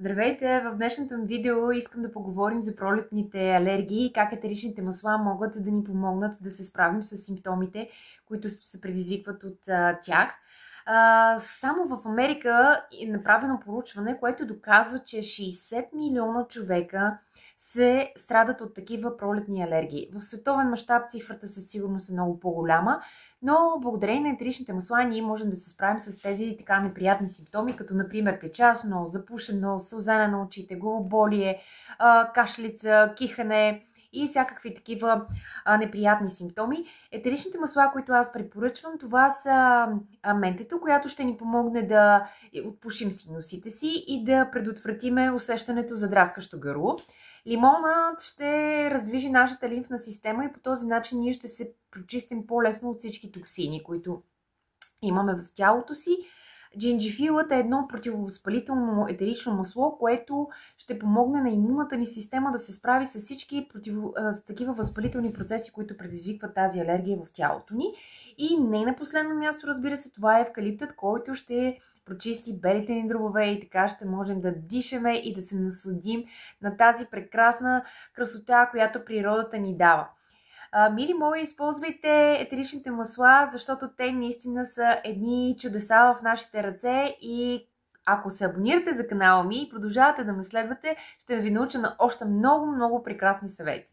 Здравейте! В днешното ми видео искам да поговорим за пролетните алергии и как етеричните масла могат да ни помогнат да се справим с симптомите, които се предизвикват от тях. Само в Америка е направено проучване, което доказва, че 60 милиона човека се страдат от такива пролетни алергии. В световен мащаб цифрата със сигурност е много по-голяма, но благодарение на етеричните масла ние можем да се справим с тези така неприятни симптоми, като например течащ нос, запушен нос, сълзене на очите, главоболие, кашлица, кихане и всякакви такива неприятни симптоми. Етеричните масла, които аз препоръчвам, това са ментето, която ще ни помогне да отпушим синусите си и да предотвратиме усещането за драскащо гърло. Лимонът ще раздвижи нашата лимфна система и по този начин ние ще се прочистим по-лесно от всички токсини, които имаме в тялото си. Джинджифилът е едно противовъзпалително етерично масло, което ще помогне на имунната ни система да се справи с всички с такива възпалителни процеси, които предизвикват тази алергия в тялото ни. И не на последно място, разбира се, това е евкалиптът, който ще прочисти белите ни дробове и така ще можем да дишаме и да се насладим на тази прекрасна красота, която природата ни дава. Мили мои, използвайте етеричните масла, защото те наистина са едни чудеса в нашите ръце и ако се абонирате за канала ми и продължавате да ме следвате, ще ви науча на още много прекрасни съвети.